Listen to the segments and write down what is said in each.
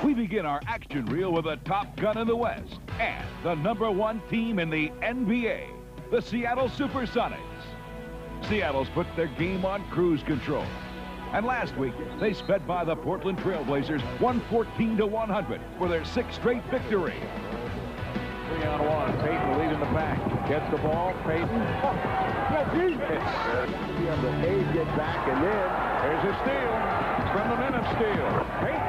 We begin our action reel with a top gun in the West and the #1 team in the NBA, the Seattle Supersonics. Seattle's put their game on cruise control. And last week, they sped by the Portland Trailblazers 114-100 for their 6th straight victory. 3-on-1. Payton leading the pack. Gets the ball. Payton. Be able to get back, and then there's a steal from the minute steal. Payton.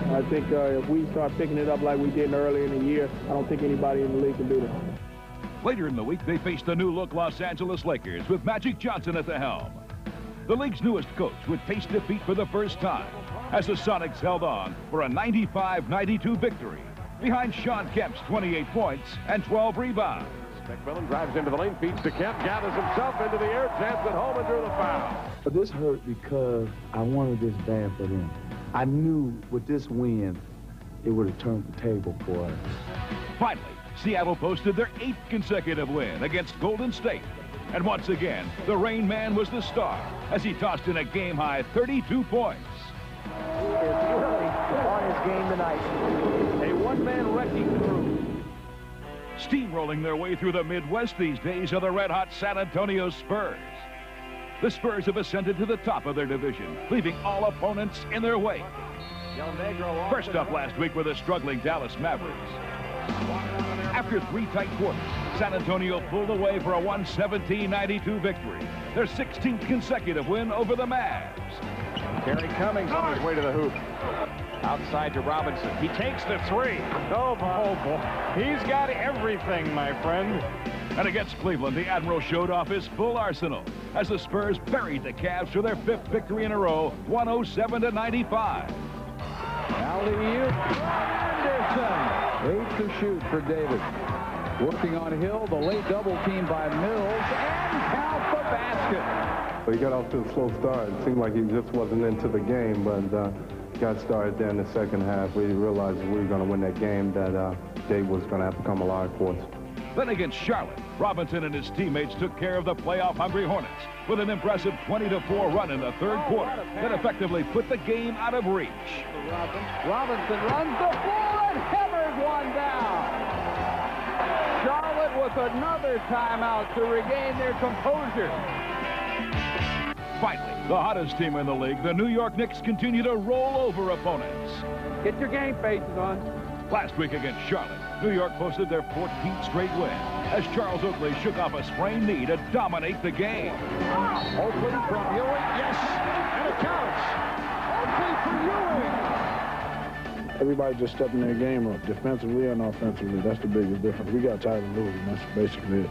I think if we start picking it up like we did earlier in the year, I don't think anybody in the league can do that. Later in the week, they faced the new-look Los Angeles Lakers with Magic Johnson at the helm. The league's newest coach would face defeat for the first time as the Sonics held on for a 95-92 victory behind Sean Kemp's 28 points and 12 rebounds. McMillan drives into the lane, feeds to Kemp, gathers himself into the air, chance at home, and drew the foul. But this hurt because I wanted this bad for them. I knew with this win, it would have turned the table for us. Finally, Seattle posted their 8th consecutive win against Golden State. And once again, the Rain Man was the star as he tossed in a game-high 32 points. He is really on his game tonight. A one-man wrecking crew. Steamrolling their way through the Midwest these days are the red-hot San Antonio Spurs. The Spurs have ascended to the top of their division, leaving all opponents in their wake. First up last week were the struggling Dallas Mavericks. After 3 tight quarters, San Antonio pulled away for a 117-92 victory, their 16th consecutive win over the Mavs. Kerry Cummings on his way to the hoop. Outside to Robinson. He takes the 3. Oh, boy. He's got everything, my friend. And against Cleveland, the Admiral showed off his full arsenal as the Spurs buried the Cavs for their 5th victory in a row, 107-95. Alley-oop. Anderson. 8 to shoot for Davis. Working on Hill, the late double team by Mills, and count the basket. He got off to a slow start. It seemed like he just wasn't into the game, but got started there in the second half. We realized if we were going to win that game that Dave was going to have to come alive for us. Then against Charlotte, Robinson and his teammates took care of the playoff-hungry Hornets with an impressive 20-4 run in the 3rd quarter that effectively put the game out of reach. Robinson runs the floor and hammers one down. Charlotte with another timeout to regain their composure. Finally, the hottest team in the league, the New York Knicks, continue to roll over opponents. Get your game faces on. Last week against Charlotte, New York posted their 14th straight win as Charles Oakley shook off a sprained knee to dominate the game. Oakley from Ewing, yes, and it counts. Oakley for Ewing. Everybody just stepping their game up, defensively and offensively. That's the biggest difference. We got tired of losing. That's basically it.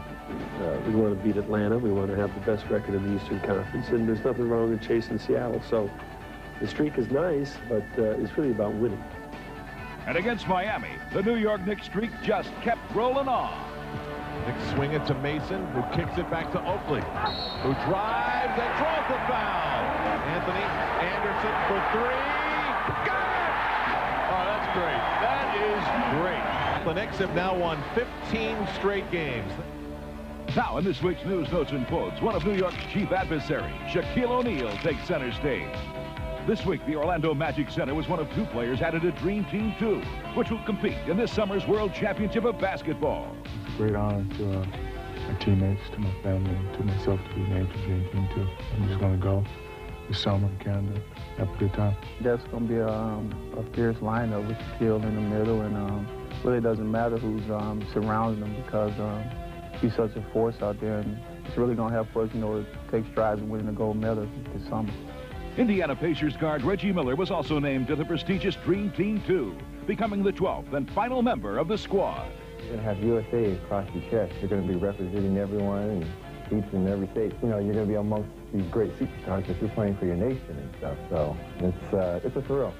We want to beat Atlanta. We want to have the best record in the Eastern Conference, and there's nothing wrong with chasing Seattle. So the streak is nice, but it's really about winning. And against Miami, the New York Knicks streak just kept rolling on. Knicks swing it to Mason, who kicks it back to Oakley, who drives and draws the foul. Anthony Anderson for 3. Got it! Oh, that's great. That is great. The Knicks have now won 15 straight games. Now, in this week's News, Notes, and Quotes, one of New York's chief adversaries, Shaquille O'Neal, takes center stage. This week, the Orlando Magic Center was one of 2 players added to Dream Team 2, which will compete in this summer's World Championship of Basketball. It's a great honor to my teammates, to my family, and to myself to be named to Dream Team 2. I'm just going to go this summer in Canada, have a good time. That's going to be a fierce lineup with Shaquille in the middle, and really doesn't matter who's surrounding him because he's such a force out there, and it's really going to help us, to take strides in winning the gold medal this summer. Indiana Pacers guard Reggie Miller was also named to the prestigious Dream Team 2, becoming the 12th and final member of the squad. You're going to have USA across your chest. You're going to be representing everyone and each and every state. You're going to be amongst these great superstars that you're playing for your nation and stuff. So it's a thrill.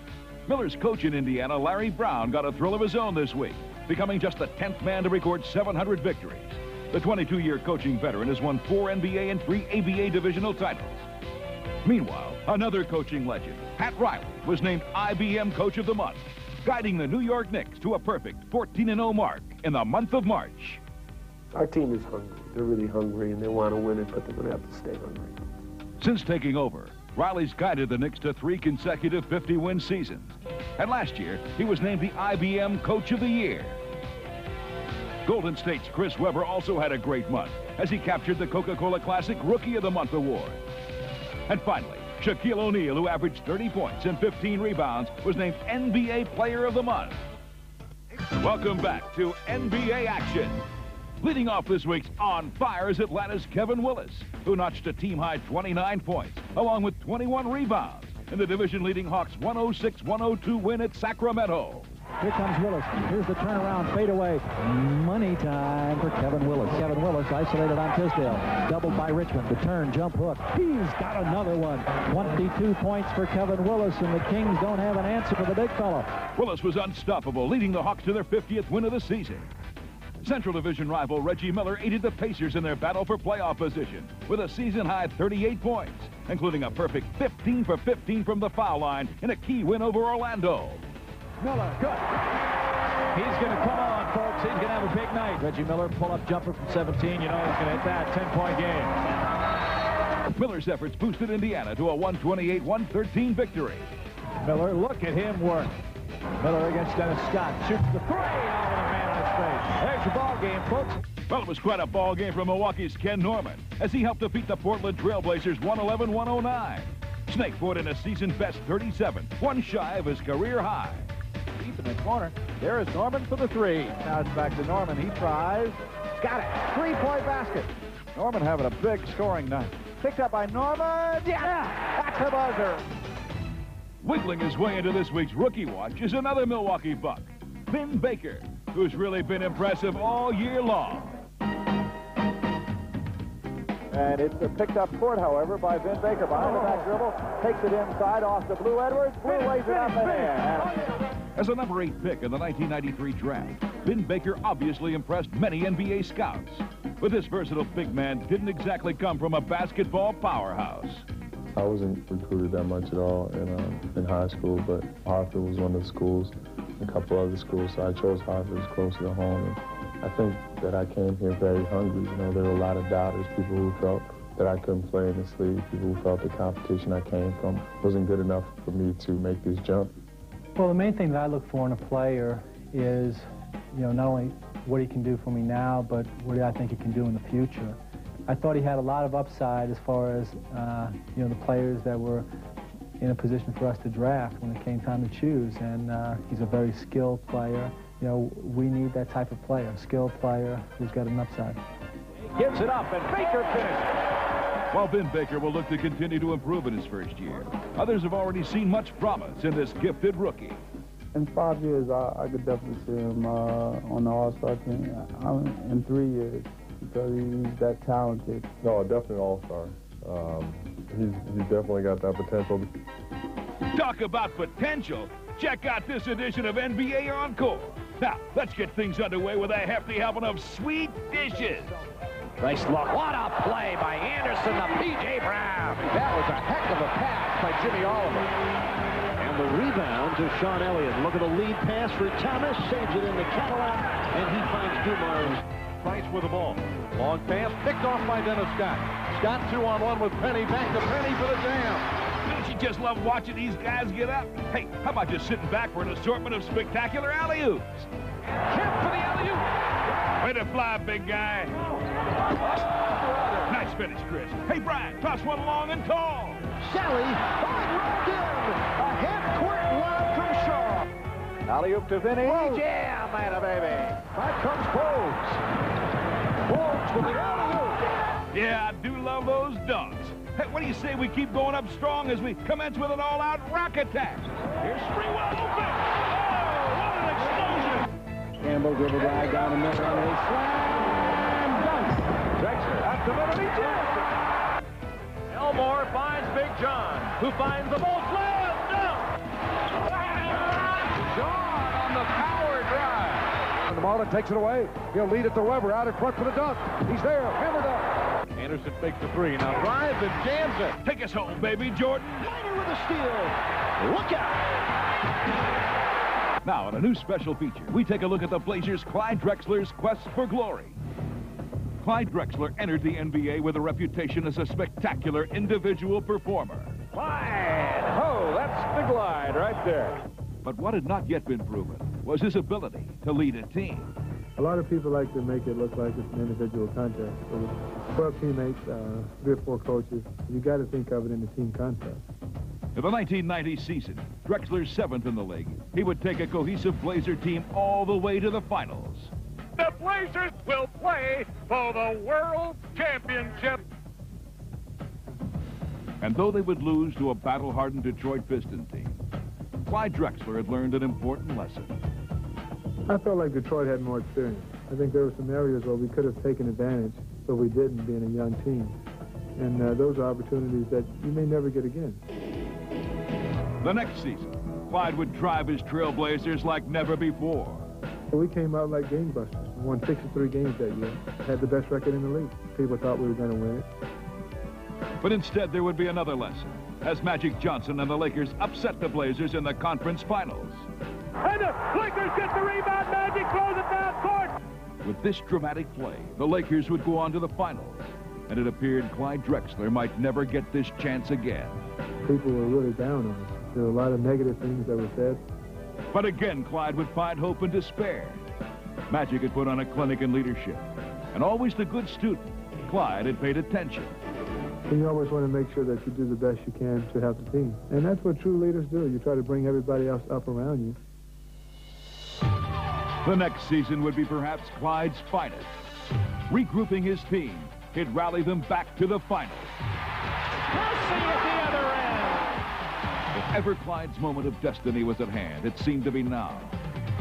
Miller's coach in Indiana, Larry Brown, got a thrill of his own this week, becoming just the 10th man to record 700 victories. The 22-year coaching veteran has won 4 NBA and 3 ABA divisional titles. Meanwhile, another coaching legend, Pat Riley, was named IBM Coach of the Month, guiding the New York Knicks to a perfect 14-0 mark in the month of March. Our team is hungry. They're really hungry, and they want to win it, but they're going to have to stay hungry. Since taking over, Riley's guided the Knicks to 3 consecutive 50-win seasons. And last year, he was named the IBM Coach of the Year. Golden State's Chris Webber also had a great month as he captured the Coca-Cola Classic Rookie of the Month award. And finally, Shaquille O'Neal, who averaged 30 points and 15 rebounds, was named NBA Player of the Month. Welcome back to NBA action. Leading off this week's On Fire is Atlanta's Kevin Willis, who notched a team-high 29 points, along with 21 rebounds, in the division-leading Hawks' 106-102 win at Sacramento. Here comes Willis. Here's the turnaround fadeaway. Money time for Kevin Willis. Kevin Willis isolated on Tisdale. Doubled by Richmond. The turn, jump hook. He's got another one. 22 points for Kevin Willis, and the Kings don't have an answer for the big fellow. Willis was unstoppable, leading the Hawks to their 50th win of the season. Central Division rival Reggie Miller aided the Pacers in their battle for playoff position with a season-high 38 points, including a perfect 15 for 15 from the foul line in a key win over Orlando. Miller, good. He's going to come on, folks. He's going to have a big night. Reggie Miller, pull-up jumper from 17. You know he's going to hit that 10-point game. Miller's efforts boosted Indiana to a 128-113 victory. Miller, look at him work. Miller against Dennis Scott. Shoots the three. Oh, and a man on his face. There's your ball game, folks. Well, it was quite a ball game for Milwaukee's Ken Norman as he helped defeat the Portland Trailblazers 111-109. Snake Ford in a season-best 37, one shy of his career high. Deep in the corner. There is Norman for the three. Now it's back to Norman. He tries. Got it. Three-point basket. Norman having a big scoring night. Picked up by Norman. Yeah! That's the buzzer. Wiggling his way into this week's Rookie Watch is another Milwaukee Buck, Vin Baker, who's really been impressive all year long. And it's a picked up court, however, by Vin Baker. Behind the back dribble, takes it inside off to Blue Edwards. Blue lays it up in there. As a number 8 pick in the 1993 draft, Vin Baker obviously impressed many NBA scouts. But this versatile big man didn't exactly come from a basketball powerhouse. I wasn't recruited that much at all in high school, but Hartford was one of the schools, a couple other schools, so I chose Hartford as close to home. And I think that I came here very hungry. You know, there were a lot of doubters, people who felt that I couldn't play in this league, people who felt the competition I came from wasn't good enough for me to make this jump. Well, the main thing that I look for in a player is, you know, not only what he can do for me now, but what I think he can do in the future. I thought he had a lot of upside as far as, you know, the players that were in a position for us to draft when it came time to choose. And he's a very skilled player. You know, we need that type of player, a skilled player who's got an upside. Gives it up, and Baker finishes. While Vin Baker will look to continue to improve in his first year, others have already seen much promise in this gifted rookie. In 5 years, I could definitely see him on the All-Star team. In 3 years. Because he's that talented. No, definitely an all-star. He's definitely got that potential. Talk about potential. Check out this edition of NBA Encore. Now, let's get things underway with a hefty helping of sweet dishes. Nice look. What a play by Anderson to P.J. Brown. That was a heck of a pass by Jimmy Oliver. And the rebound to Sean Elliott. Look at the lead pass for Thomas. Saves it in the Cadillac, and he finds Dumars. Price with the ball. Long pass picked off by Dennis Scott. Scott 2-on-1 with Penny. Back to Penny for the jam. Don't you just love watching these guys get up? Hey, how about just sitting back for an assortment of spectacular alley-oops? Kemp for the alley-oop. Way to fly, big guy. Nice finish, Chris. Hey, Brian, toss one long and tall. Sally, rolled in. A half-court lob from Shaw. Alley-oop to Vinny. Jam, man, baby. Back comes Forbes. Forbes with the alley-oop. Yeah, I do love those dunks. Hey, what do you say we keep going up strong as we commence with an all-out rock attack? Here's Sprewell open. Oh, what an explosion. Campbell dribble drive down the middle and a slam dunk. Drexler up the middle, he jams it. Elmore finds Big John, who finds the ball. Slam dunk. John on the power drive. And the Marlin takes it away. He'll lead it to Weber out in front for the dunk. He's there. Hammer dunk. Anderson fakes the three. Now drives and jams it. Take us home, baby, Jordan. Miner with a steal. Look out. Now, in a new special feature, we take a look at the Blazers' Clyde Drexler's quest for glory. Clyde Drexler entered the NBA with a reputation as a spectacular individual performer. Clyde. Oh, that's the glide right there. But what had not yet been proven was his ability to lead a team. A lot of people like to make it look like it's an individual contest. So with 12 teammates, 3 or 4 coaches, you got to think of it in a team contest. In the 1990 season, Drexler's 7th in the league, he would take a cohesive Blazer team all the way to the finals. The Blazers will play for the World Championship. And though they would lose to a battle-hardened Detroit Pistons team, Clyde Drexler had learned an important lesson. I felt like Detroit had more experience. I think there were some areas where we could have taken advantage, but we didn't, being a young team. And those are opportunities that you may never get again. The next season, Clyde would drive his Trailblazers like never before. We came out like gangbusters. We won 63 games that year. Had the best record in the league. People thought we were going to win it. But instead, there would be another lesson, as Magic Johnson and the Lakers upset the Blazers in the conference finals. And the Lakers get the rebound. Magic throws it down court. With this dramatic play, the Lakers would go on to the finals, and it appeared Clyde Drexler might never get this chance again. People were really down on us. There were a lot of negative things that were said. But again, Clyde would find hope and despair. Magic had put on a clinic in leadership, and always the good student, Clyde had paid attention. And you always want to make sure that you do the best you can to help the team. And that's what true leaders do. You try to bring everybody else up around you. The next season would be perhaps Clyde's finest. Regrouping his team, he'd rally them back to the finals. Mercy at the other end. If ever Clyde's moment of destiny was at hand, it seemed to be now.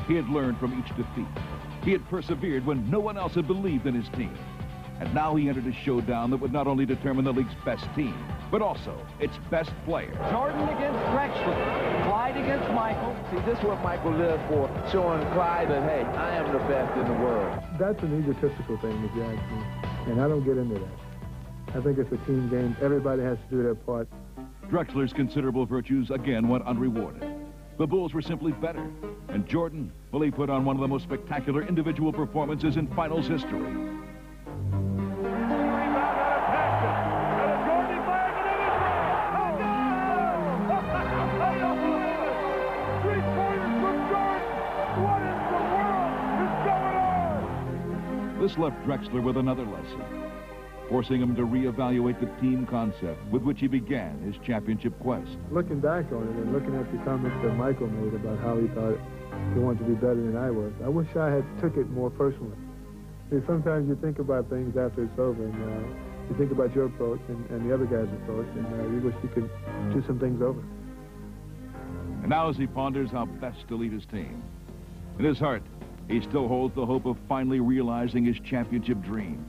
He had learned from each defeat. He had persevered when no one else had believed in his team. And now he entered a showdown that would not only determine the league's best team, but also its best player. Jordan against Drexler, Clyde against Michael. See, this is what Michael lived for, showing Clyde that, hey, I am the best in the world. That's an egotistical thing, if you ask me, and I don't get into that. I think it's a team game. Everybody has to do their part. Drexler's considerable virtues again went unrewarded. The Bulls were simply better, and Jordan, well, he put on one of the most spectacular individual performances in finals history. This left Drexler with another lesson, forcing him to reevaluate the team concept with which he began his championship quest. Looking back on it and looking at the comments that Michael made about how he thought he wanted to be better than I was, I wish I had took it more personally. See, sometimes you think about things after it's over, and you think about your approach and the other guy's approach, and you wish you could do some things over. And now as he ponders how best to lead his team, in his heart, he still holds the hope of finally realizing his championship dream,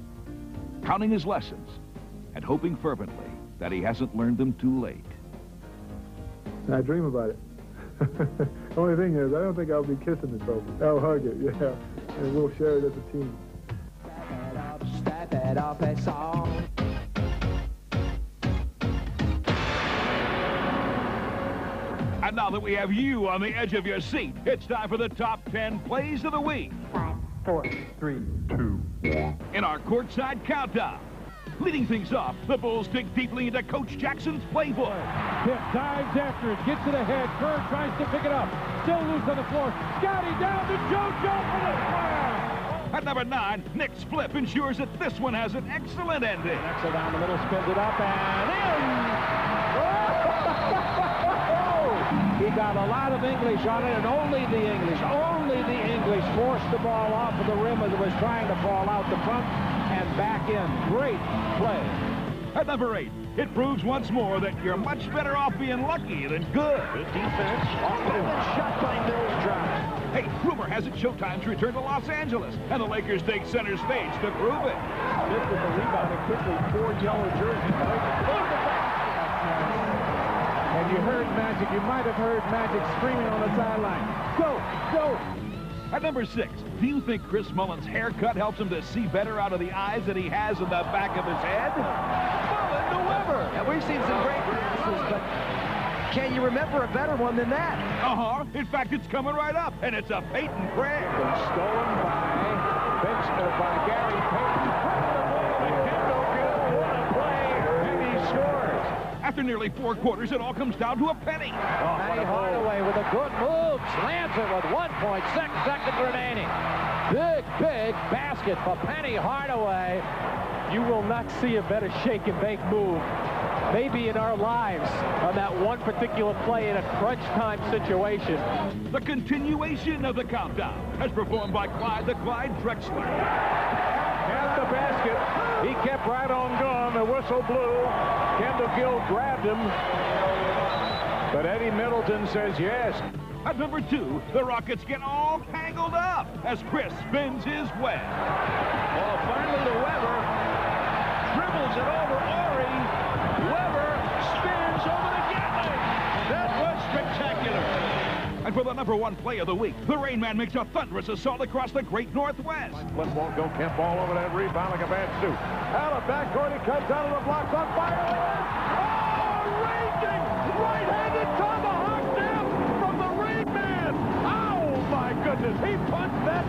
counting his lessons and hoping fervently that he hasn't learned them too late. I dream about it. The only thing is, I don't think I'll be kissing the trophy. I'll hug it, yeah, and we'll share it as a team. And now that we have you on the edge of your seat, it's time for the top 10 plays of the week. 5, 4, 3, 2, 1. In our Courtside Countdown. Leading things off, the Bulls dig deeply into Coach Jackson's playbook. Pitt dives after it, gets it ahead. Kerr tries to pick it up. Still loose on the floor. Scotty down to JoJo for the slam. At number 9, Nick's flip ensures that this one has an excellent ending. Nexel down the middle, spins it up and in. He got a lot of English on it, and only the English forced the ball off of the rim as it was trying to fall out the front and back in. Great play. At number 8, it proves once more that you're much better off being lucky than good. Good defense. Shot by Mills drive. Hey, rumor has it Showtime's return to Los Angeles, and the Lakers take center stage to prove it. This is the rebound, and quickly 4 yellow jerseys. And you heard Magic, you might have heard Magic screaming on the sideline. Go, go! At number 6, do you think Chris Mullin's haircut helps him to see better out of the eyes that he has in the back of his head? Mullen, deliver! Now, we've seen some great passes, but can you remember a better one than that? Uh-huh. In fact, it's coming right up, and it's a Peyton prayer. Stolen by Gary Payton. After nearly 4 quarters, it all comes down to a penny. Penny Hardaway with a good move. Slams it with 1.6 seconds remaining. Big basket for Penny Hardaway. You will not see a better shake and bake move, maybe in our lives, on that one particular play in a crunch time situation. The continuation of the countdown, as performed by Clyde the Clyde Drexler. At the basket, he kept right on going. The whistle blew. Kendall Gill grabbed him, but Eddie Middleton says yes. At number 2, the Rockets get all tangled up as Chris spins his web. Well, finally to Weber. Dribbles it over Ori. Weber spins over the Gatling. That was spectacular. And for the number 1 play of the week, the Rain Man makes a thunderous assault across the great Northwest. Flynn won't go. Kemp all over that rebound like a bad suit. Out of backcourt, he comes out of the blocks on fire. Oh, raging right-handed tomahawk down from the Rain Man. Oh, my goodness. He punched that